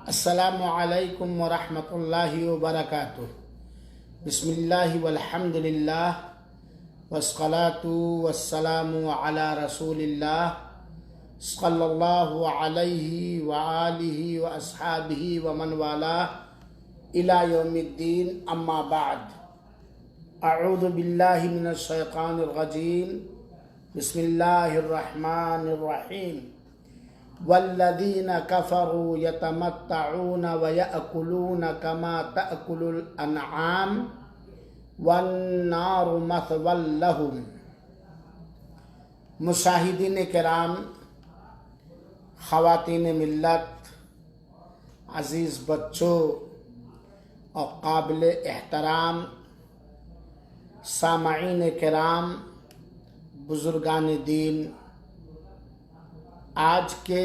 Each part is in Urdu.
السلام علیکم ورحمۃ اللہ وبرکاتہ۔ بسم اللہ والحمد للہ والصلاة والسلام علی رسول اللہ صلی اللہ علیہ وآلہ واصحابہ ومن والاه الی یوم الدین، اما بعد۔ اعوذ باللہ من الشیطان الرجیم، بسم اللہ الرحمن الرحیم۔ والذین کفروا یتمتعون ویأکلون کما تأکل الانعام والنار مثوی لہم۔ مشاہدین کرام، خواتین ملت، عزیز بچوں اور قابل احترام سامعین کرام، بزرگان دین، آج کے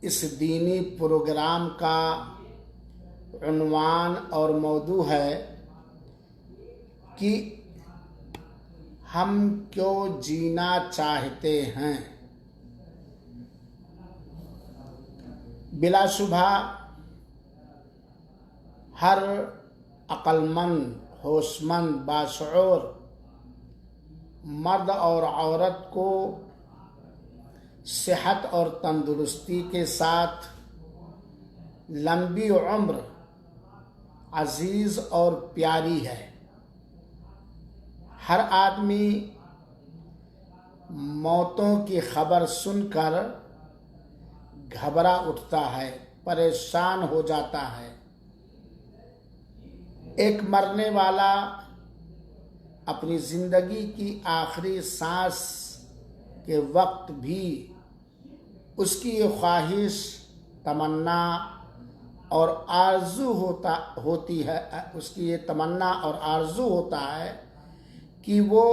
اس دینی پروگرام کا عنوان اور موضوع ہے کہ ہم کیوں جینا چاہتے ہیں۔ بلا شبہ ہر عقل مند، ہوش مند، باشعور مرد اور عورت کو صحت اور تندرستی کے ساتھ لمبی عمر عزیز اور پیاری ہے۔ ہر آدمی موتوں کی خبر سن کر گھبرا اٹھتا ہے، پریشان ہو جاتا ہے۔ ایک مرنے والا اپنی زندگی کی آخری سانس کے وقت بھی اس کی یہ خواہش، تمنا اور آرزو ہوتی ہے، اس کی یہ تمنا اور آرزو ہوتا ہے کہ وہ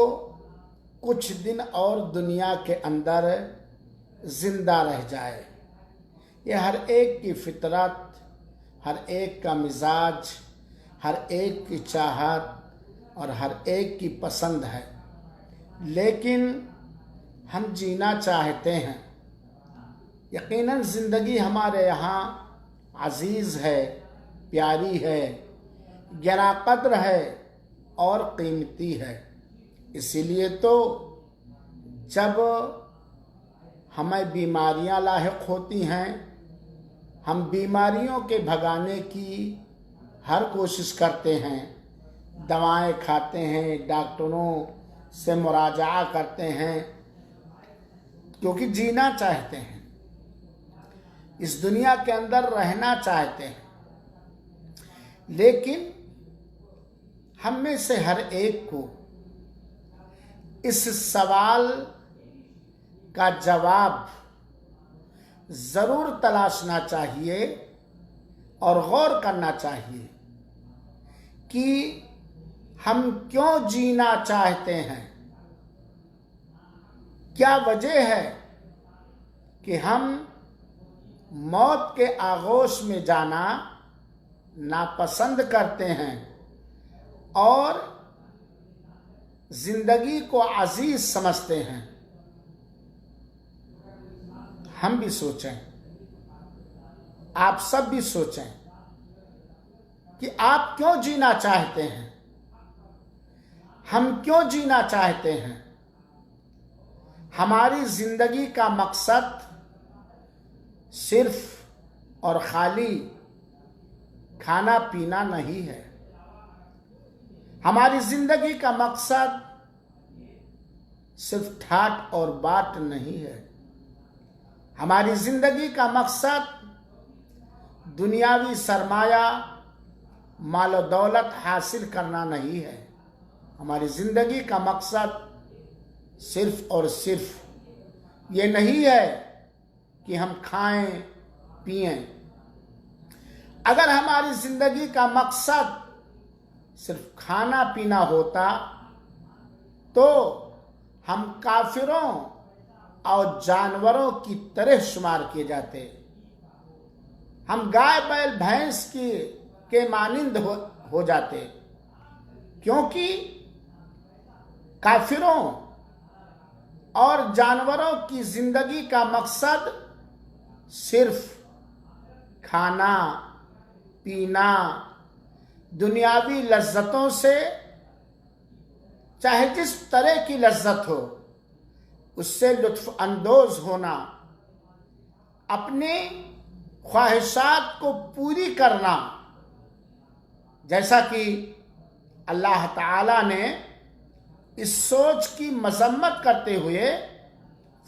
کچھ دن اور دنیا کے اندر زندہ رہ جائے۔ یہ ہر ایک کی فطرت، ہر ایک کا مزاج، ہر ایک کی چاہت اور ہر ایک کی پسند ہے، لیکن ہم جینا چاہتے ہیں۔ یقیناً زندگی ہمارے یہاں عزیز ہے، پیاری ہے، گراں قدر ہے اور قیمتی ہے۔ اسی لیے تو جب ہمیں بیماریاں لاحق ہوتی ہیں، ہم بیماریوں کے بھگانے کی ہر کوشش کرتے ہیں، دوائیں کھاتے ہیں، ڈاکٹروں سے مراجعہ کرتے ہیں، کیونکہ جینا چاہتے ہیں، اس دنیا کے اندر رہنا چاہتے ہیں۔ لیکن ہم میں سے ہر ایک کو اس سوال کا جواب ضرور تلاشنا چاہیے اور غور کرنا چاہیے کہ ہم کیوں جینا چاہتے ہیں۔ کیا وجہ ہے کہ ہم موت کے آغوش میں جانا ناپسند کرتے ہیں اور زندگی کو عزیز سمجھتے ہیں؟ ہم بھی سوچیں، آپ سب بھی سوچیں کہ آپ کیوں جینا چاہتے ہیں، ہم کیوں جینا چاہتے ہیں۔ ہماری زندگی کا مقصد صرف اور خالی کھانا پینا نہیں ہے۔ ہماری زندگی کا مقصد صرف ٹھاٹ اور بات نہیں ہے۔ ہماری زندگی کا مقصد دنیاوی سرمایہ، مال و دولت حاصل کرنا نہیں ہے۔ ہماری زندگی کا مقصد صرف اور صرف یہ نہیں ہے کہ ہم کھائیں پئیں۔ اگر ہماری زندگی کا مقصد صرف کھانا پینا ہوتا تو ہم کافروں اور جانوروں کی طرح شمار کیے جاتے، ہم گائے بیل بھینس کے مانند ہو جاتے، کیونکہ کافروں اور جانوروں کی زندگی کا مقصد صرف کھانا پینا، دنیاوی لذتوں سے چاہے جس طرح کی لذت ہو اس سے لطف اندوز ہونا، اپنی خواہشات کو پوری کرنا، جیسا کہ اللہ تعالیٰ نے اس سوچ کی مذمت کرتے ہوئے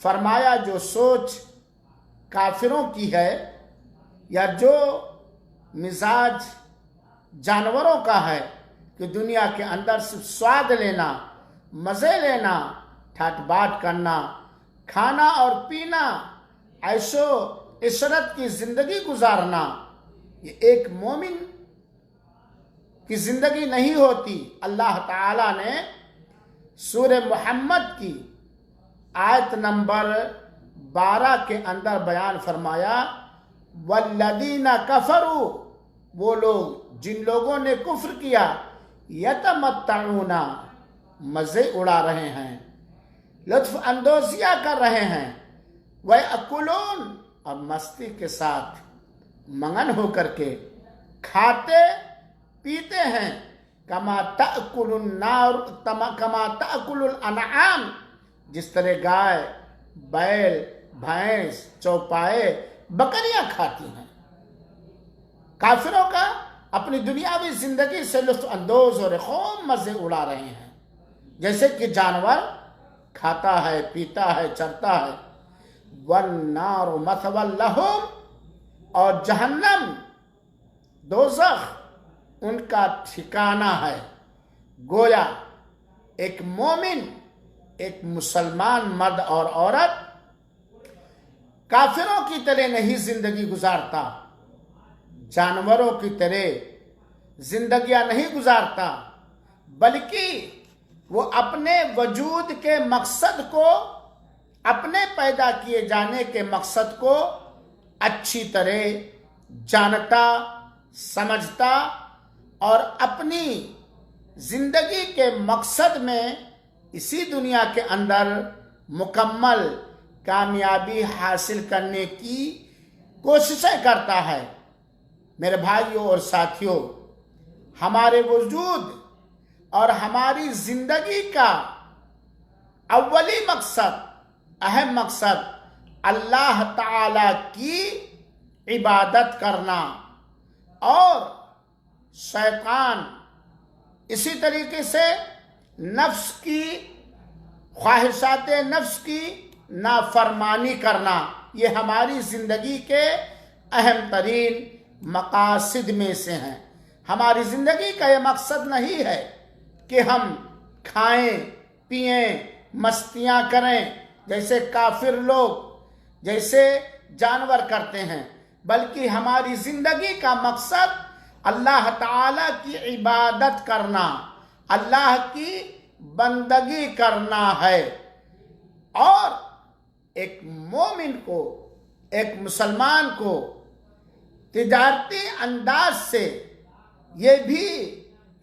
فرمایا جو سوچ کافروں کی ہے یا جو مزاج جانوروں کا ہے کہ دنیا کے اندر صرف سواد لینا، مزے لینا، ٹھٹ باٹ کرنا، کھانا اور پینا، عیش و عشرت کی زندگی گزارنا، یہ ایک مومن کی زندگی نہیں ہوتی۔ اللہ تعالیٰ نے سورہ محمد کی آیت نمبر 12 کے اندر بیان فرمایا والذین کفروا، وہ لوگ جن لوگوں نے کفر کیا، یتمتعون، مزے اڑا رہے ہیں، لطف اندوزیاں کر رہے ہیں، وَيَأْكُلُونَ، اور مستی کے ساتھ منگن ہو کر کے کھاتے پیتے ہیں، کما تأکل النار، کما تأکل الانعام، جس طرح گائے، بیل، بھینس، چوپائے، بکریاں کھاتی ہیں۔ کافروں کا اپنی دنیاوی زندگی سے لطف اندوز اور خوب مزے اڑا رہے ہیں، جیسے کہ جانور کھاتا ہے، پیتا ہے، چرتا ہے۔ وَالنَّارُ مَثْوًى لَهُمْ، اور جہنم، دوزخ ان کا ٹھکانہ ہے۔ گویا ایک مومن، ایک مسلمان مرد اور عورت کافروں کی طرح نہیں زندگی گزارتا، جانوروں کی طرح زندگیاں نہیں گزارتا، بلکہ وہ اپنے وجود کے مقصد کو، اپنے پیدا کیے جانے کے مقصد کو اچھی طرح جانتا، سمجھتا اور اپنی زندگی کے مقصد میں اسی دنیا کے اندر مکمل کامیابی حاصل کرنے کی کوششیں کرتا ہے۔ میرے بھائیوں اور ساتھیوں، ہمارے وجود اور ہماری زندگی کا اولی مقصد، اہم مقصد اللہ تعالی کی عبادت کرنا، اور شیطان اسی طریقے سے نفس کی خواہشات نفس کی نافرمانی کرنا، یہ ہماری زندگی کے اہم ترین مقاصد میں سے ہیں۔ ہماری زندگی کا یہ مقصد نہیں ہے کہ ہم کھائیں پئیں مستیاں کریں جیسے کافر لوگ، جیسے جانور کرتے ہیں، بلکہ ہماری زندگی کا مقصد اللہ تعالیٰ کی عبادت کرنا، اللہ کی بندگی کرنا ہے۔ اور ایک مومن کو، ایک مسلمان کو تجارتی انداز سے یہ بھی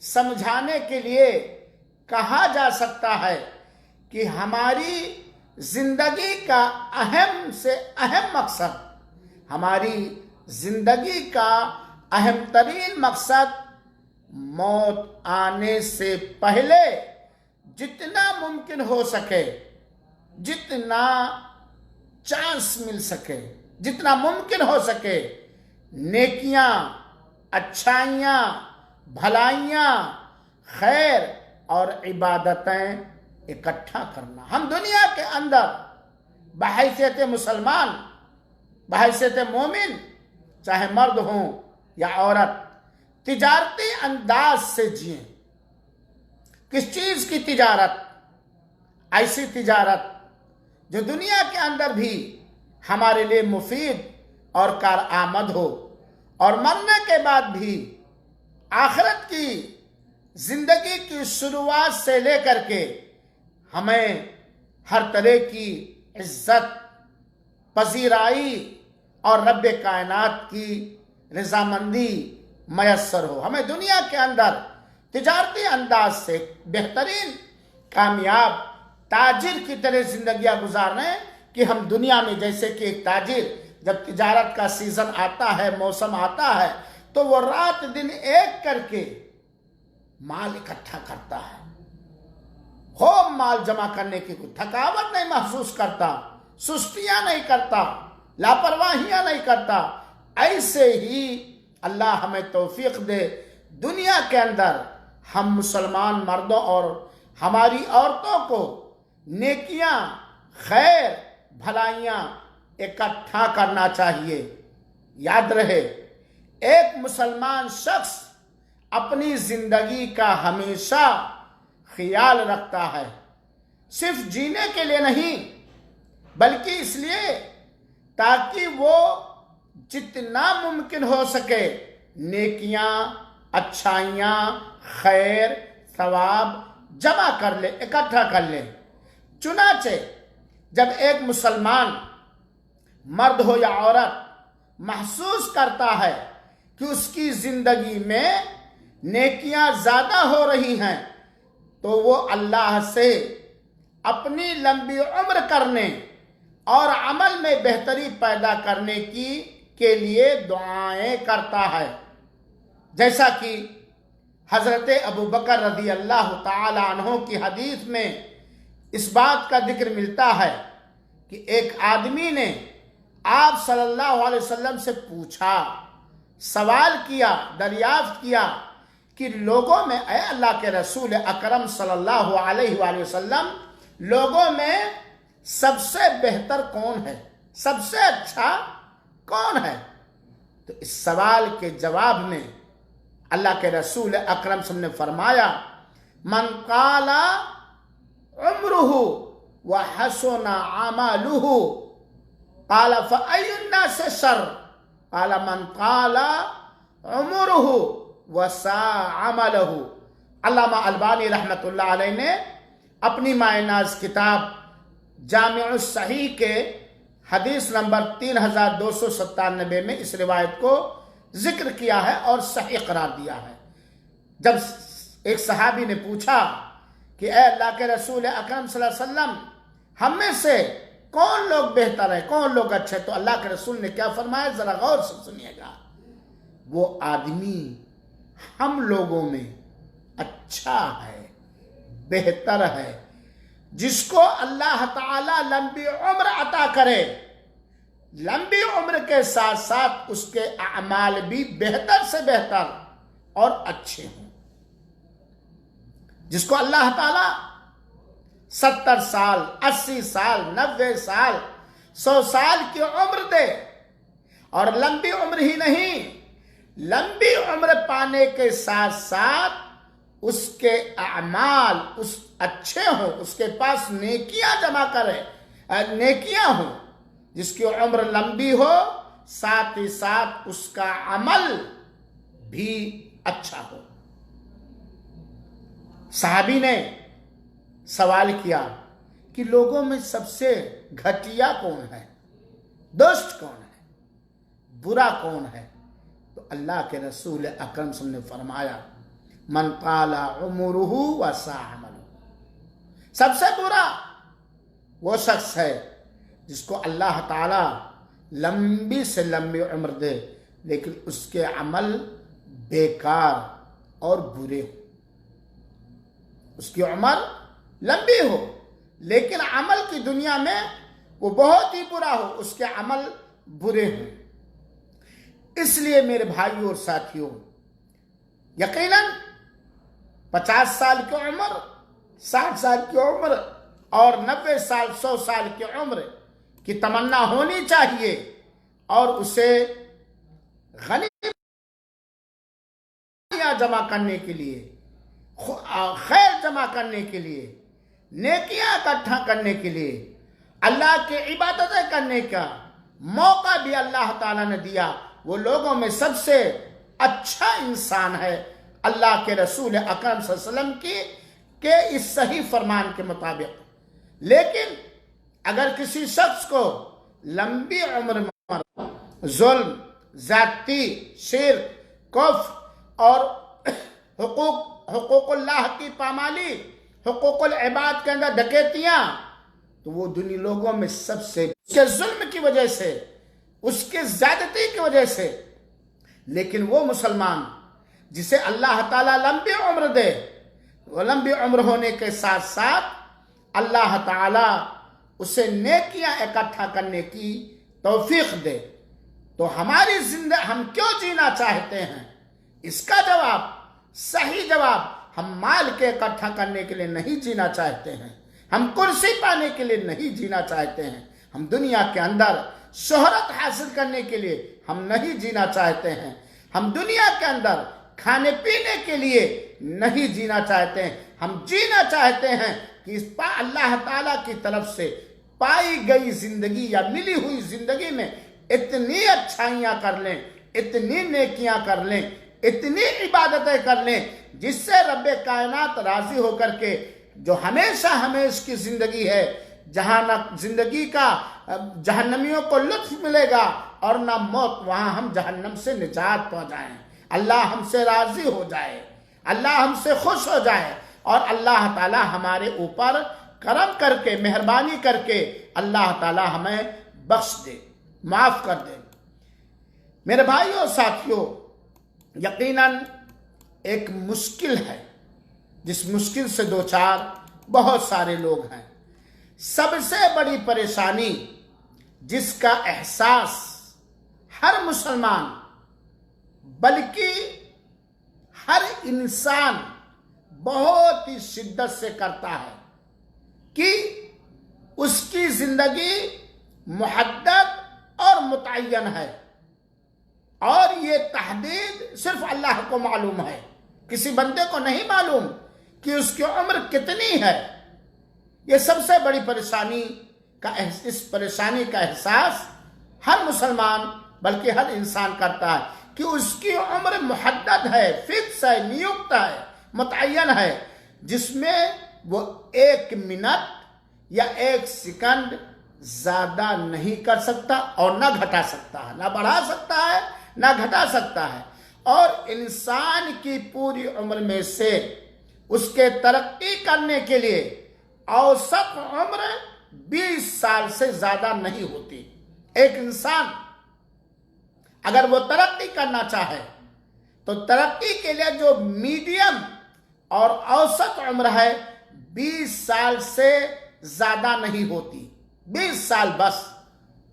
سمجھانے کے لیے کہا جا سکتا ہے کہ ہماری زندگی کا اہم سے اہم مقصد، ہماری زندگی کا اہم ترین مقصد موت آنے سے پہلے جتنا ممکن ہو سکے، جتنا چانس مل سکے، جتنا ممکن ہو سکے، نیکیاں، اچھائیاں، بھلائیاں، خیر اور عبادتیں اکٹھا کرنا۔ ہم دنیا کے اندر بحیثیت مسلمان، بحیثیت مومن، چاہے مرد ہوں یا عورت، تجارتی انداز سے جئیں۔ کس چیز کی تجارت؟ ایسی تجارت جو دنیا کے اندر بھی ہمارے لیے مفید اور کارآمد ہو، اور مرنے کے بعد بھی آخرت کی زندگی کی شروعات سے لے کر کے ہمیں ہر طرح کی عزت، پذیرائی اور رب کائنات کی رضامندی میسر ہو۔ ہمیں دنیا کے اندر تجارتی انداز سے بہترین کامیاب تاجر کی طرح زندگیاں گزارنے کہ ہم دنیا میں جیسے کہ ایک تاجر جب تجارت کا سیزن آتا ہے، موسم آتا ہے، تو وہ رات دن ایک کر کے مال اکٹھا کرتا ہے، خوب مال جمع کرنے کی کوئی تھکاوٹ نہیں محسوس کرتا، سستیاں نہیں کرتا، لاپرواہیاں نہیں کرتا۔ ایسے ہی اللہ ہمیں توفیق دے، دنیا کے اندر ہم مسلمان مردوں اور ہماری عورتوں کو نیکیاں، خیر، بھلائیاں اکٹھا کرنا چاہیے۔ یاد رہے، ایک مسلمان شخص اپنی زندگی کا ہمیشہ خیال رکھتا ہے، صرف جینے کے لیے نہیں، بلکہ اس لیے تاکہ وہ جتنا ممکن ہو سکے نیکیاں، اچھائیاں، خیر، ثواب جمع کر لے، اکٹھا کر لے۔ چنانچہ جب ایک مسلمان مرد ہو یا عورت محسوس کرتا ہے کہ اس کی زندگی میں نیکیاں زیادہ ہو رہی ہیں، تو وہ اللہ سے اپنی لمبی عمر کرنے اور عمل میں بہتری پیدا کرنے کے لیے دعائیں کرتا ہے۔ جیسا کہ حضرت ابو بکر رضی اللہ تعالی عنہ کی حدیث میں اس بات کا ذکر ملتا ہے کہ ایک آدمی نے آپ صلی اللہ علیہ وسلم سے پوچھا، سوال کیا، دریافت کیا کہ لوگوں میں، اے اللہ کے رسول اکرم صلی اللہ علیہ وآلہ وسلم، لوگوں میں سب سے بہتر کون ہے، سب سے اچھا کون ہے؟ تو اس سوال کے جواب میں اللہ کے رسول اکرم صلی اللہ علیہ وسلم نے فرمایا، من قال عمرہ وحسن عملہ قال فأی الناس شر قال من قال عمرہ وساء عملہ۔ علامہ البانی رحمۃ اللہ علیہ نے اپنی مائے ناز کتاب جامع الصحیح کے حدیث نمبر 3297 میں اس روایت کو ذکر کیا ہے اور صحیح قرار دیا ہے۔ جب ایک صحابی نے پوچھا کہ اے اللہ کے رسول اکرم صلی اللہ علیہ وسلم، ہم میں سے کون لوگ بہتر ہیں، کون لوگ اچھے، تو اللہ کے رسول نے کیا فرمایا، ذرا غور سے سنیے گا، وہ آدمی ہم لوگوں میں اچھا ہے، بہتر ہے، جس کو اللہ تعالی لمبی عمر عطا کرے، لمبی عمر کے ساتھ ساتھ اس کے اعمال بھی بہتر سے بہتر اور اچھے ہوں، جس کو اللہ تعالی 70 سال، 80 سال، 90 سال، 100 سال کی عمر دے، اور لمبی عمر ہی نہیں، لمبی عمر پانے کے ساتھ ساتھ اس کے اعمال اس اچھے ہوں، اس کے پاس نیکیاں جمع کرے، نیکیاں ہوں، جس کی عمر لمبی ہو، ساتھ ہی ساتھ اس کا عمل بھی اچھا ہو۔ صحابی نے سوال کیا کہ لوگوں میں سب سے گھٹیا کون ہے، دوست کون ہے، برا کون ہے؟ تو اللہ کے رسول اکرم صلی اللہ علیہ وسلم نے فرمایا، من طال عمرہ وساء عملہ، سب سے برا وہ شخص ہے جس کو اللہ تعالی لمبی سے لمبی عمر دے لیکن اس کے عمل بیکار اور برے ہو، اس کی عمر لمبی ہو لیکن عمل کی دنیا میں وہ بہت ہی برا ہو، اس کے عمل برے ہوں۔ اس لیے میرے بھائیوں اور ساتھیوں، یقیناً 50 سال کی عمر، 60 سال کی عمر اور 90 سال، 100 سال کی عمر کی تمنا ہونی چاہیے، اور اسے غنیمت جمع کرنے کے لیے، خیر جمع کرنے کے لیے، نیکیاں اکٹھا کرنے کے لیے، اللہ کی عبادتیں کرنے کا موقع بھی اللہ تعالیٰ نے دیا۔ وہ لوگوں میں سب سے اچھا انسان ہے اللہ کے رسول اکرم صلی اللہ علیہ وسلم کے اس صحیح فرمان کے مطابق۔ لیکن اگر کسی شخص کو لمبی عمر میں ظلم، زیادتی، شرک، کفر اور حقوق اللہ کی پامالی، حقوق العباد کے اندر ڈکیتیاں، تو وہ دنیا لوگوں میں سب سے اس کے ظلم کی وجہ سے اس کی زیادتی کی وجہ سے. لیکن وہ مسلمان جسے اللہ تعالیٰ لمبی عمر دے، وہ لمبی عمر ہونے کے ساتھ ساتھ اللہ تعالیٰ اسے نیکیاں اکٹھا کرنے کی توفیق دے. تو ہماری زندگی ہم کیوں جینا چاہتے ہیں؟ اس کا جواب، صحیح جواب، ہم مال کے اکٹھا کرنے کے لیے نہیں جینا چاہتے ہیں، ہم کرسی پانے کے لیے نہیں جینا چاہتے ہیں، ہم دنیا کے اندر شہرت حاصل کرنے کے لیے ہم نہیں جینا چاہتے ہیں، ہم دنیا کے اندر کھانے پینے کے لیے نہیں جینا چاہتے ہیں. ہم جینا چاہتے ہیں کہ اللہ تعالیٰ کی طرف سے پائی گئی زندگی یا ملی ہوئی زندگی میں اتنی اچھائیاں کر لیں، اتنی نیکیاں کر لیں، اتنی عبادتیں کر لیں جس سے رب کائنات راضی ہو کر کے جو ہمیشہ ہمیش کی زندگی ہے، جہاں نہ زندگی کا جہنمیوں کو لطف ملے گا اور نہ موت، وہاں ہم جہنم سے نجات پا جائیں، اللہ ہم سے راضی ہو جائے، اللہ ہم سے خوش ہو جائے، اور اللہ تعالی ہمارے اوپر کرم کر کے، مہربانی کر کے اللہ تعالی ہمیں بخش دے، معاف کر دے. میرے بھائیوں اور ساتھیوں، یقیناً ایک مشکل ہے جس مشکل سے دوچار بہت سارے لوگ ہیں. سب سے بڑی پریشانی جس کا احساس ہر مسلمان بلکہ ہر انسان بہت ہی شدت سے کرتا ہے کہ اس کی زندگی محدد اور متعین ہے، اور یہ تحدید صرف اللہ کو معلوم ہے. کسی بندے کو نہیں معلوم کہ اس کی عمر کتنی ہے. یہ سب سے بڑی پریشانی اس پریشانی کا احساس ہر مسلمان بلکہ ہر انسان کرتا ہے کہ اس کی عمر محدد ہے، فکس ہے، نیوکت ہے، متعین ہے، جس میں وہ 1 منٹ یا 1 سیکنڈ زیادہ نہیں کر سکتا اور نہ گھٹا سکتا ہے، نہ بڑھا سکتا ہے نہ گھٹا سکتا ہے. اور انسان کی پوری عمر میں سے اس کے ترقی کرنے کے لیے اوسط عمر 20 سال سے زیادہ نہیں ہوتی. ایک انسان اگر وہ ترقی کرنا چاہے تو ترقی کے لیے جو میڈیم اور اوسط عمر ہے 20 سال سے زیادہ نہیں ہوتی. 20 سال بس.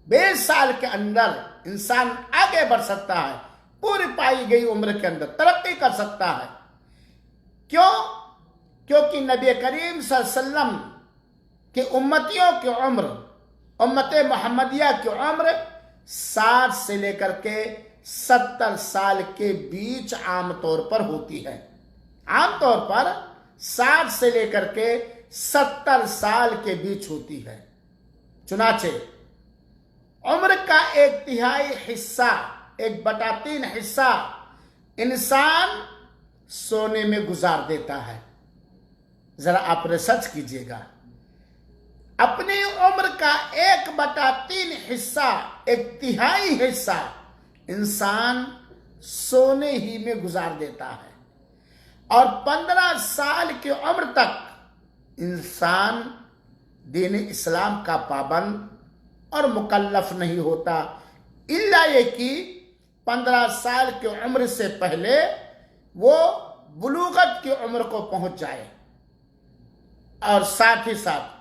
20 سال کے اندر انسان آگے بڑھ سکتا ہے، پوری پائی گئی عمر کے اندر ترقی کر سکتا ہے. کیوں؟ کیونکہ نبی کریم صلی اللہ علیہ وسلم کہ امتیوں کی عمر، امت محمدیہ کی عمر 60 سے لے کر کے 70 سال کے بیچ عام طور پر ہوتی ہے. عام طور پر 60 سے لے کر کے 70 سال کے بیچ ہوتی ہے. چنانچہ عمر کا 1/3 حصہ، 1/3 حصہ انسان سونے میں گزار دیتا ہے. ذرا آپ ریسرچ کیجئے گا. اپنی عمر کا 1/3 حصہ، 1/3 حصہ انسان سونے ہی میں گزار دیتا ہے. اور 15 سال کی عمر تک انسان دین اسلام کا پابند اور مکلف نہیں ہوتا، الا یہ کہ 15 سال کی عمر سے پہلے وہ بلوغت کی عمر کو پہنچ جائے، اور ساتھ ہی ساتھ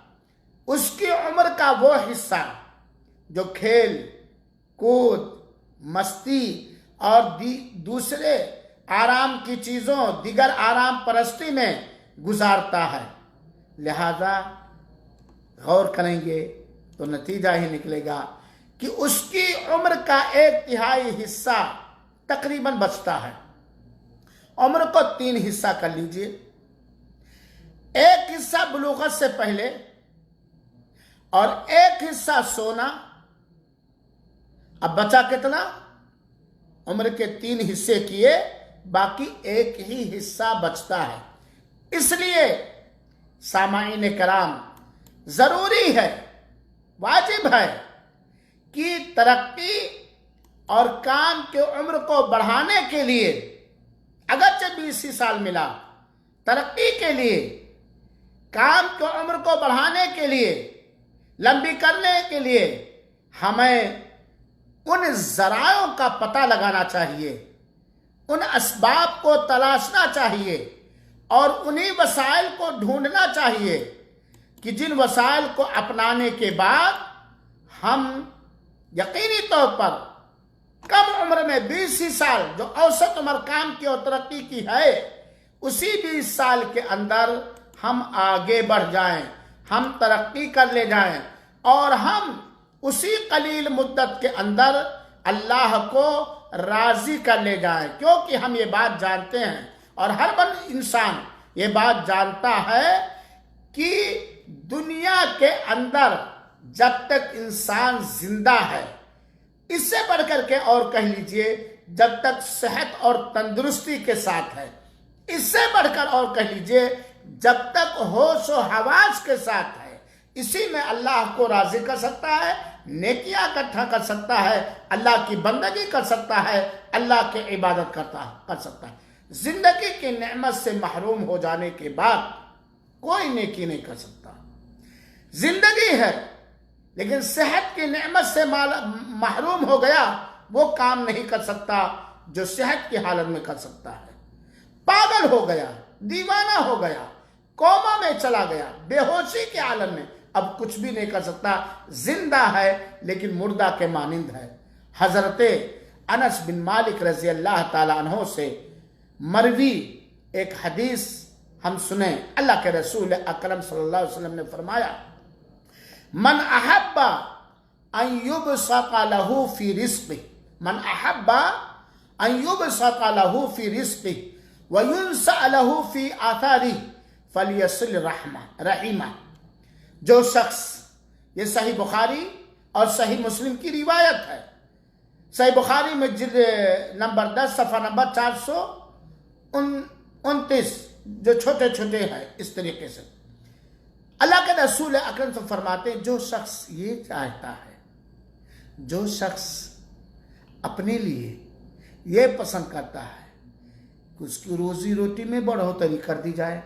اس کی عمر کا وہ حصہ جو کھیل کود، مستی اور دوسرے آرام کی چیزوں، دیگر آرام پرستی میں گزارتا ہے. لہذا غور کریں گے تو نتیجہ ہی نکلے گا کہ اس کی عمر کا 1/3 حصہ تقریباً بچتا ہے. عمر کو 3 حصہ کر لیجئے. 1 حصہ بلوغت سے پہلے اور 1 حصہ سونا. اب بچا کتنا؟ عمر کے 3 حصے کیے، باقی 1 ہی حصہ بچتا ہے. اس لیے سامعین کرام، ضروری ہے، واجب ہے کہ ترقی اور کام کے عمر کو بڑھانے کے لیے، اگرچہ 20 سال ملا، ترقی کے لیے، کام کی عمر کو بڑھانے کے لیے، لمبی کرنے کے لیے ہمیں ان ذرائعوں کا پتہ لگانا چاہیے، ان اسباب کو تلاشنا چاہیے اور انہی وسائل کو ڈھونڈنا چاہیے کہ جن وسائل کو اپنانے کے بعد ہم یقینی طور پر کم عمر میں 20 ہی سال جو اوسط عمر کام کی اور ترقی کی ہے، اسی 20 سال کے اندر ہم آگے بڑھ جائیں، ہم ترقی کر لے جائیں اور ہم اسی قلیل مدت کے اندر اللہ کو راضی کر لے جائیں، کیونکہ ہم یہ بات جانتے ہیں اور ہر انسان یہ بات جانتا ہے کہ دنیا کے اندر جب تک انسان زندہ ہے، اس سے بڑھ کر کے اور کہہ لیجئے جب تک صحت اور تندرستی کے ساتھ ہے، اس سے بڑھ کر اور کہہ لیجئے جب تک ہوش و حواس کے ساتھ ہے، اسی میں اللہ کو راضی کر سکتا ہے، نیکیاں اکٹھا کر سکتا ہے، اللہ کی بندگی کر سکتا ہے، اللہ کی عبادت کر سکتا ہے۔ زندگی کی نعمت سے محروم ہو جانے کے بعد کوئی نیکی نہیں کر سکتا۔ زندگی ہے لیکن صحت کی نعمت سے محروم ہو گیا، وہ کام نہیں کر سکتا جو صحت کی حالت میں کر سکتا ہے۔ پاگل ہو گیا، دیوانہ ہو گیا، کوما میں چلا گیا، بے ہوشی کے عالم میں، اب کچھ بھی نہیں کر سکتا، زندہ ہے لیکن مردہ کے مانند ہے۔ حضرت انس بن مالک رضی اللہ تعالیٰ عنہ سے مروی ایک حدیث ہم سنیں۔ اللہ کے رسول اکرم صلی اللہ علیہ وسلم نے فرمایا، من احب ان یبسط له فی رزقه، من احب ان یبسط له فی رزقه وینسأ له فی آثاره فلیصل رحمہ۔ جو شخص، یہ صحیح بخاری اور صحیح مسلم کی روایت ہے، صحیح بخاری میں جلد نمبر 10 صفحہ نمبر 429، جو چھوٹے چھوٹے ہیں اس طریقے سے اللہ کے رسول اکرم سے فرماتے ہیں، جو شخص یہ چاہتا ہے، جو شخص اپنے لیے یہ پسند کرتا ہے کہ اس کی روزی روٹی میں بڑھوتری کر دی جائے،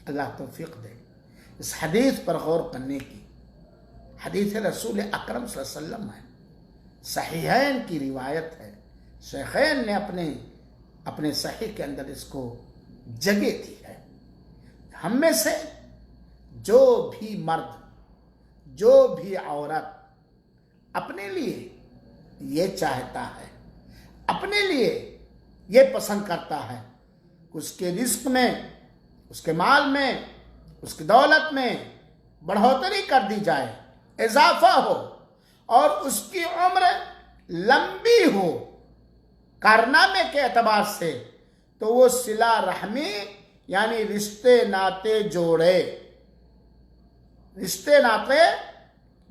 اللہ توفیق دے۔ اس حدیث پر غور کرنے کی، حدیث رسول اکرم صلی اللہ علیہ وسلم ہے، صحیحین کی روایت ہے، شیخین نے اپنے صحیح کے اندر اس کو جگہ دی ہے۔ ہم میں سے جو بھی مرد، جو بھی عورت اپنے لیے یہ چاہتا ہے، اپنے لیے یہ پسند کرتا ہے کہ اس کے رزق میں، اس کے مال میں، اس کی دولت میں بڑھوتری کر دی جائے، اضافہ ہو اور اس کی عمر لمبی ہو کارنامے کے اعتبار سے، تو وہ صلہ رحمی یعنی رشتے ناطے جوڑے، رشتے ناطے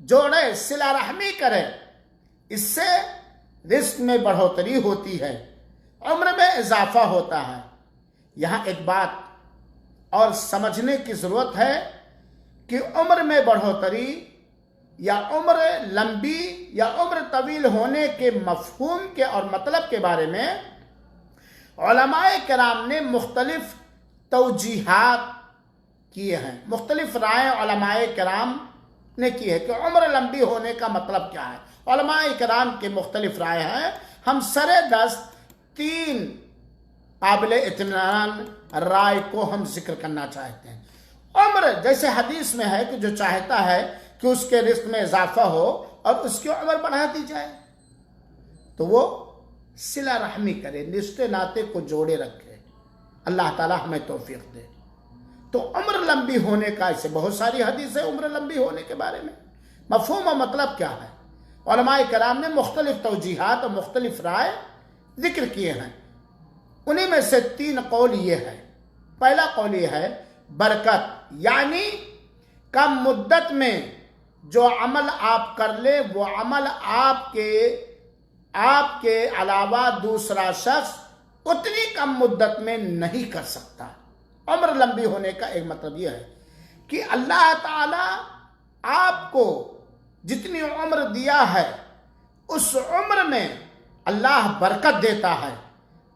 جوڑے، صلہ رحمی کرے، اس سے رزق میں بڑھوتری ہوتی ہے، عمر میں اضافہ ہوتا ہے۔ یہاں ایک بات اور سمجھنے کی ضرورت ہے کہ عمر میں بڑھوتری یا عمر لمبی یا عمر طویل ہونے کے مفہوم کے اور مطلب کے بارے میں علماء کرام نے مختلف توجیحات کیے ہیں، مختلف رائے علماء کرام نے کی ہے کہ عمر لمبی ہونے کا مطلب کیا ہے۔ علماء کرام کے مختلف رائے ہیں، ہم سر دست 3 قابل اطمینان رائے کو ہم ذکر کرنا چاہتے ہیں۔ عمر، جیسے حدیث میں ہے کہ جو چاہتا ہے کہ اس کے رزق میں اضافہ ہو اور اس کی عمر بڑھا دی جائے، تو وہ صلہ رحمی کرے، رشتے ناطے کو جوڑے رکھے، اللہ تعالی ہمیں توفیق دے۔ تو عمر لمبی ہونے کا، اسے بہت ساری حدیثیں عمر لمبی ہونے کے بارے میں، مفہوم و مطلب کیا ہے، علماء کرام نے مختلف توجیحات اور مختلف رائے ذکر کیے ہیں۔ انہی میں سے 3 قول یہ ہے۔ پہلا قول یہ ہے برکت، یعنی کم مدت میں جو عمل آپ کر لے وہ عمل آپ کے علاوہ دوسرا شخص اتنی کم مدت میں نہیں کر سکتا۔ عمر لمبی ہونے کا ایک مطلب یہ ہے کہ اللہ تعالی آپ کو جتنی عمر دیا ہے اس عمر میں اللہ برکت دیتا ہے،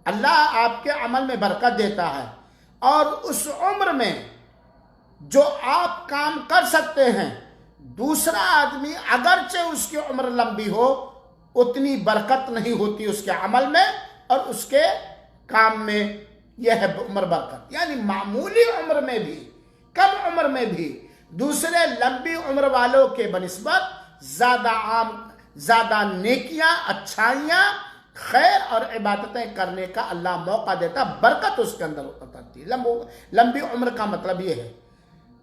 اللہ آپ کے عمل میں برکت دیتا ہے، اور اس عمر میں جو آپ کام کر سکتے ہیں دوسرا آدمی اگرچہ اس کی عمر لمبی ہو اتنی برکت نہیں ہوتی اس کے عمل میں اور اس کے کام میں. یہ ہے عمر برکت. یعنی معمولی عمر میں بھی، کم عمر میں بھی دوسرے لمبی عمر والوں کے بنسبت زیادہ نیکیاں، اچھائیاں، خیر اور عبادتیں کرنے کا اللہ موقع دیتا، برکت اس کے اندر اترتی ہے. لمبی عمر کا مطلب یہ ہے.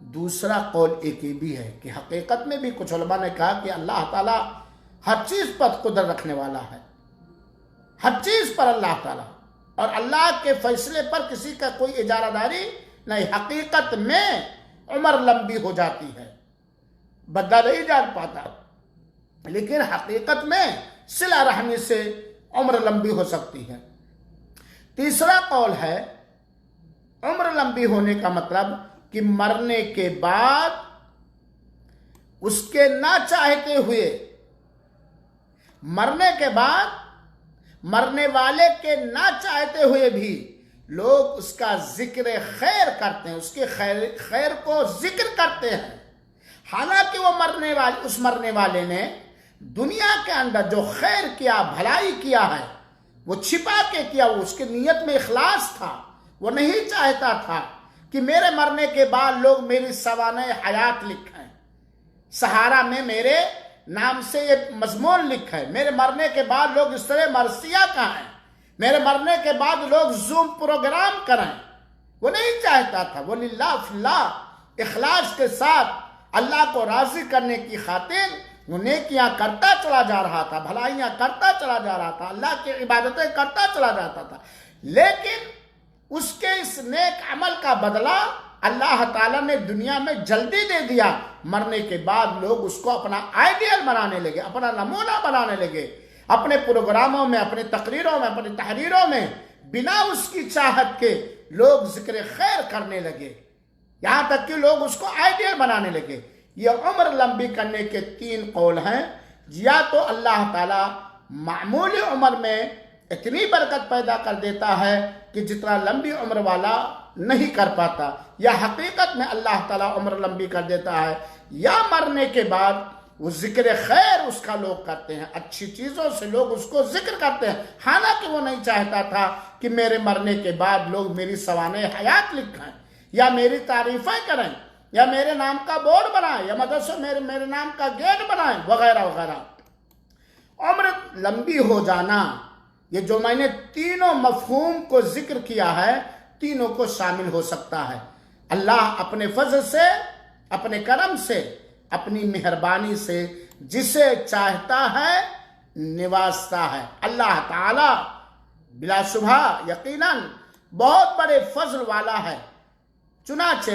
دوسرا قول ایک یہ بھی ہے کہ حقیقت میں بھی کچھ علماء نے کہا کہ اللہ تعالیٰ ہر چیز پر قدرت رکھنے والا ہے، ہر چیز پر اللہ تعالیٰ، اور اللہ کے فیصلے پر کسی کا کوئی اجارہ داری نہیں. حقیقت میں عمر لمبی ہو جاتی ہے، بدلہ نہیں جان پاتا، لیکن حقیقت میں صلہ رحمی سے عمر لمبی ہو سکتی ہے. تیسرا قول ہے عمر لمبی ہونے کا مطلب کہ مرنے کے بعد اس کے نہ چاہتے ہوئے، مرنے کے بعد مرنے والے کے نہ چاہتے ہوئے بھی لوگ اس کا ذکر خیر کرتے ہیں، اس کے خیر کو ذکر کرتے ہیں. حالانکہ وہ مرنے والے نے دنیا کے اندر جو خیر کیا، بھلائی کیا ہے، وہ چھپا کے کیا، وہ اس کی نیت میں اخلاص تھا. وہ نہیں چاہتا تھا کہ میرے مرنے کے بعد لوگ میری سوانح حیات لکھیں، سہارا میں میرے نام سے یہ مضمون لکھیں، میرے مرنے کے بعد لوگ اس طرح مرثیہ کہیں، میرے مرنے کے بعد لوگ زوم پروگرام کریں. وہ نہیں چاہتا تھا. وہ للہ فی اللہ اخلاص کے ساتھ اللہ کو راضی کرنے کی خاطر وہ نیکیاں کرتا چلا جا رہا تھا، بھلائیاں کرتا چلا جا رہا تھا، اللہ کی عبادتیں کرتا چلا جاتا تھا. لیکن اس کے اس نیک عمل کا بدلہ اللہ تعالیٰ نے دنیا میں جلدی دے دیا. مرنے کے بعد لوگ اس کو اپنا آئیڈیل بنانے لگے، اپنا نمونہ بنانے لگے، اپنے پروگراموں میں، اپنی تقریروں میں، اپنی تحریروں میں بنا اس کی چاہت کے لوگ ذکر خیر کرنے لگے، یہاں تک کہ لوگ اس کو آئیڈیل بنانے لگے. یہ عمر لمبی کرنے کے 3 قول ہیں. یا تو اللہ تعالیٰ معمولی عمر میں اتنی برکت پیدا کر دیتا ہے کہ جتنا لمبی عمر والا نہیں کر پاتا، یا حقیقت میں اللہ تعالیٰ عمر لمبی کر دیتا ہے، یا مرنے کے بعد وہ ذکر خیر اس کا لوگ کرتے ہیں، اچھی چیزوں سے لوگ اس کو ذکر کرتے ہیں. حالانکہ وہ نہیں چاہتا تھا کہ میرے مرنے کے بعد لوگ میری سوانح حیات لکھیں، یا میری تعریفیں کریں، یا میرے نام کا بورڈ بنائیں، یا مدرسے میرے نام کا گیٹ بنائیں، وغیرہ وغیرہ. عمر لمبی ہو جانا، یہ جو میں نے تینوں مفہوم کو ذکر کیا ہے، تینوں کو شامل ہو سکتا ہے. اللہ اپنے فضل سے، اپنے کرم سے، اپنی مہربانی سے جسے چاہتا ہے نوازتا ہے. اللہ تعالی بلا شبہ یقیناً بہت بڑے فضل والا ہے. چنانچہ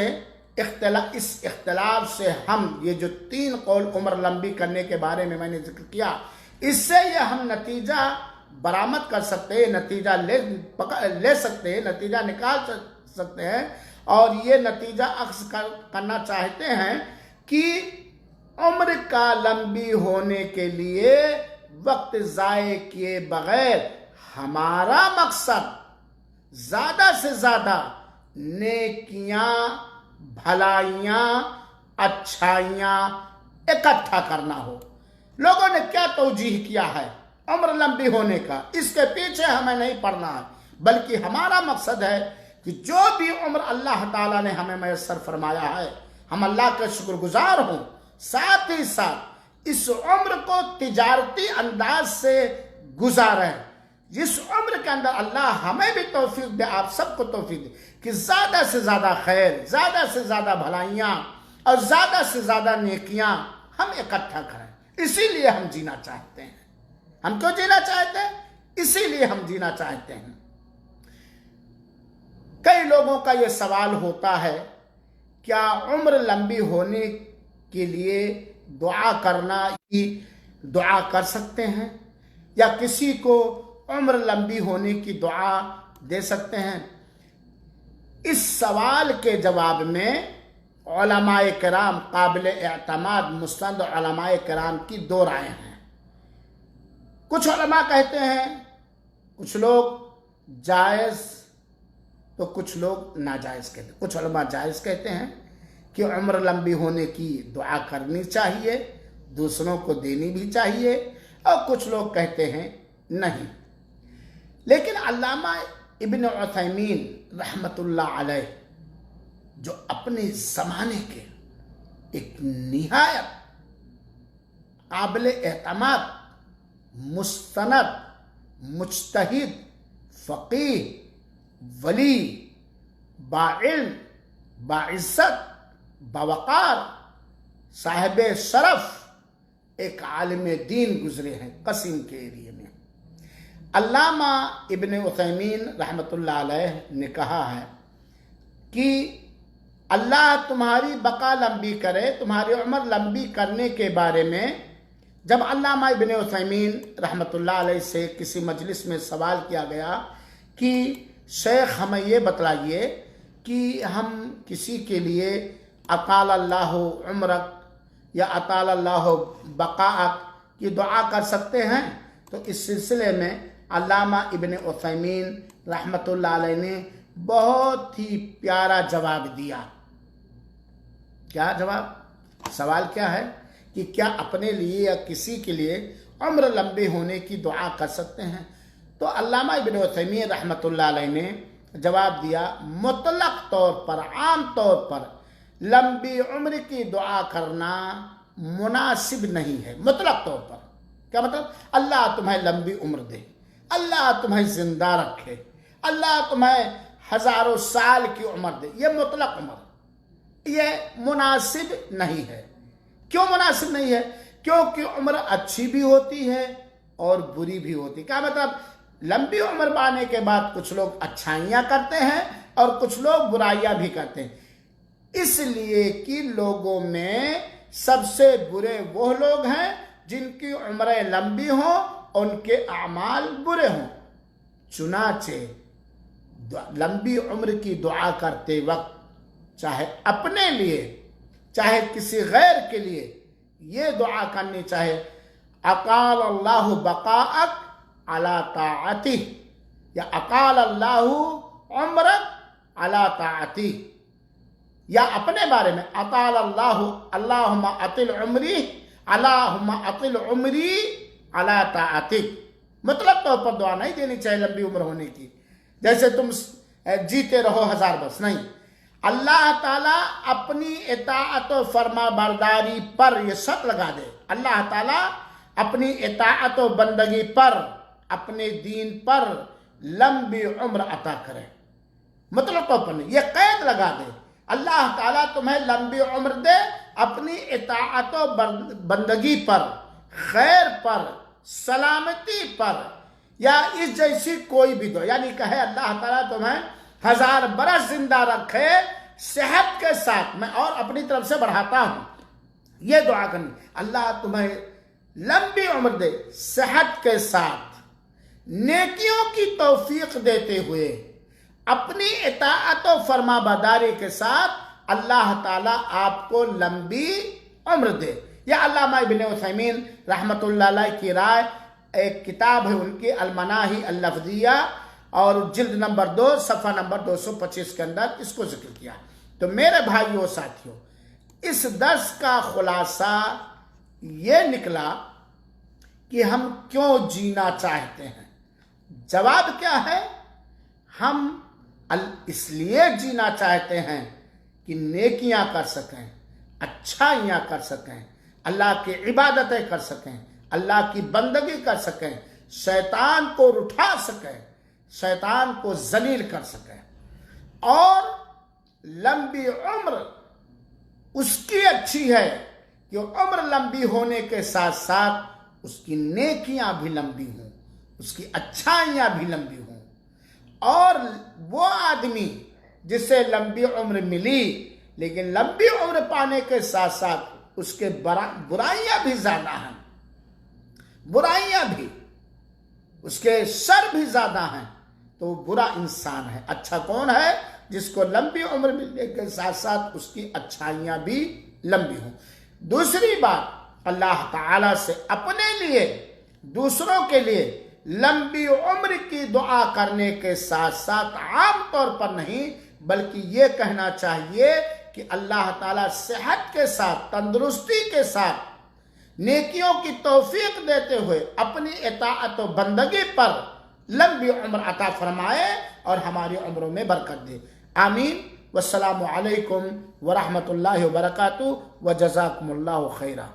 اس اختلاف سے ہم یہ جو 3 قول عمر لمبی کرنے کے بارے میں نے ذکر کیا، اس سے یہ ہم نتیجہ برآمد کر سکتے ہیں، نتیجہ لے سکتے ہیں، نتیجہ نکال سکتے ہیں، اور یہ نتیجہ اخذ کرنا چاہتے ہیں کہ عمر کا لمبی ہونے کے لیے وقت ضائع کیے بغیر ہمارا مقصد زیادہ سے زیادہ نیکیاں، بھلائیاں، اچھائیاں اکٹھا کرنا ہو. لوگوں نے کیا توجیہ کیا ہے عمر لمبی ہونے کا، اس کے پیچھے ہمیں نہیں پڑنا ہے، بلکہ ہمارا مقصد ہے کہ جو بھی عمر اللہ تعالیٰ نے ہمیں میسر فرمایا ہے ہم اللہ کا شکر گزار ہوں. ساتھ ہی ساتھ اس عمر کو تجارتی انداز سے گزاریں، جس عمر کے اندر اللہ ہمیں بھی توفیق دے، آپ سب کو توفیق دے کہ زیادہ سے زیادہ خیر، زیادہ سے زیادہ بھلائیاں اور زیادہ سے زیادہ نیکیاں ہم اکٹھا کریں. اسی لیے ہم جینا چاہتے ہیں. ہم کیوں جینا چاہتے ہیں؟ اسی لیے ہم جینا چاہتے ہیں. کئی لوگوں کا یہ سوال ہوتا ہے، کیا عمر لمبی ہونے کے لیے دعا کرنا ہی دعا کر سکتے ہیں، یا کسی کو عمر لمبی ہونے کی دعا دے سکتے ہیں؟ اس سوال کے جواب میں علماء کرام، قابل اعتماد مستند علماء کرام کی 2 رائے ہیں. کچھ علماء کہتے ہیں، کچھ لوگ جائز تو کچھ لوگ ناجائز کہتے ہیں. کچھ علماء جائز کہتے ہیں کہ عمر لمبی ہونے کی دعا کرنی چاہیے، دوسروں کو دینی بھی چاہیے. اور کچھ لوگ کہتے ہیں نہیں. لیکن علامہ ابن عثیمین رحمۃ اللہ علیہ جو اپنے زمانے کے ایک نہایت قابل اعتماد مستند مجتہد فقیہ ولی باعلم باعزت باوقار صاحب شرف ایک عالم دین گزرے ہیں قصیم کے ایریے میں. علامہ ابن عثیمین رحمۃ اللہ علیہ نے کہا ہے کہ اللہ تمہاری بقا لمبی کرے، تمہاری عمر لمبی کرنے کے بارے میں جب علامہ ابن عثیمین رحمۃ اللہ علیہ سے کسی مجلس میں سوال کیا گیا کہ شیخ ہمیں یہ بتلائیے کہ ہم کسی کے لیے اطال اللہ عمرک یا اطال اللہ بقاءک کی دعا کر سکتے ہیں؟ تو اس سلسلے میں علامہ ابن عثیمین رحمۃ اللہ علیہ نے بہت ہی پیارا جواب دیا. کیا جواب؟ سوال کیا ہے کہ کیا اپنے لیے یا کسی کے لیے عمر لمبے ہونے کی دعا کر سکتے ہیں؟ تو علامہ ابن عثیمین رحمۃ اللہ علیہ نے جواب دیا مطلق طور پر، عام طور پر لمبی عمر کی دعا کرنا مناسب نہیں ہے. مطلق طور پر کیا مطلب؟ اللہ تمہیں لمبی عمر دے، اللہ تمہیں زندہ رکھے، اللہ تمہیں ہزاروں سال کی عمر دے. یہ مطلق عمر یہ مناسب نہیں ہے. کیوں مناسب نہیں ہے؟ کیونکہ عمر اچھی بھی ہوتی ہے اور بری بھی ہوتی ہے. کیا مطلب؟ لمبی عمر پانے کے بعد کچھ لوگ اچھائیاں کرتے ہیں اور کچھ لوگ برائیاں بھی کرتے ہیں، اس لیے کہ لوگوں میں سب سے برے وہ لوگ ہیں جن کی عمریں لمبی ہوں ان کے اعمال برے ہوں. چنانچہ لمبی عمر کی دعا کرتے وقت چاہے اپنے لیے چاہے کسی غیر کے لیے یہ دعا کرنی چاہے اقال اللہ بقاءک علی طاعتہ یا اقال اللہ عمرک علی طاعتہ، یا اپنے بارے میں اطال اللہ اللہم اطل عمری اللہم اطل عمری علی طاعتک. مطلب طور پر دعا نہیں دینی چاہیے لمبی عمر ہونے کی جیسے تم جیتے رہو ہزار برس. نہیں، اللہ تعالیٰ اپنی اطاعت و فرما برداری پر یہ شرط لگا دے، اللہ تعالیٰ اپنی اطاعت و بندگی پر اپنے دین پر لمبی عمر عطا کرے. مطلب طور پر نہیں، یہ قید لگا دے اللہ تعالیٰ تمہیں لمبی عمر دے اپنی اطاعت و بندگی پر، خیر پر، سلامتی پر، یا اس جیسی کوئی بھی دعا، یعنی کہے اللہ تعالیٰ تمہیں ہزار برس زندہ رکھے صحت کے ساتھ، میں اور اپنی طرف سے بڑھاتا ہوں. یہ دعا کرنی، اللہ تمہیں لمبی عمر دے صحت کے ساتھ، نیکیوں کی توفیق دیتے ہوئے، اپنی اطاعت و فرما برداری کے ساتھ اللہ تعالیٰ آپ کو لمبی عمر دے. یہ علامہ ابن عثیمین رحمۃ اللہ علیہ کی رائے. ایک کتاب ہے ان کی المناہی اللفظیہ اور جلد نمبر 2 صفحہ نمبر 225 کے اندر اس کو ذکر کیا. تو میرے بھائیوں ساتھیوں، اس درس کا خلاصہ یہ نکلا کہ ہم کیوں جینا چاہتے ہیں. جواب کیا ہے؟ ہم اس لیے جینا چاہتے ہیں کہ نیکیاں کر سکیں، اچھائیاں کر سکیں، اللہ کی عبادتیں کر سکیں، اللہ کی بندگی کر سکیں، شیطان کو رٹھا سکیں، شیطان کو ذلیل کر سکیں. اور لمبی عمر اس کی اچھی ہے کہ عمر لمبی ہونے کے ساتھ ساتھ اس کی نیکیاں بھی لمبی ہوں، اس کی اچھائیاں بھی لمبی ہوں. اور وہ آدمی جسے لمبی عمر ملی لیکن لمبی عمر پانے کے ساتھ ساتھ اس کے برائیاں بھی زیادہ ہیں، برائیاں بھی، اس کے شر بھی زیادہ ہیں، تو وہ برا انسان ہے. اچھا کون ہے؟ جس کو لمبی عمر ملنے کے ساتھ ساتھ اس کی اچھائیاں بھی لمبی ہوں. دوسری بات، اللہ تعالیٰ سے اپنے لیے دوسروں کے لیے لمبی عمر کی دعا کرنے کے ساتھ ساتھ عام طور پر نہیں بلکہ یہ کہنا چاہیے کہ اللہ تعالیٰ صحت کے ساتھ، تندرستی کے ساتھ نیکیوں کی توفیق دیتے ہوئے اپنی اطاعت و بندگی پر لمبی عمر عطا فرمائے اور ہماری عمروں میں برکت دے. آمین. والسلام علیکم ورحمۃ اللہ وبرکاتہ وجزاکم اللہ خیرہ.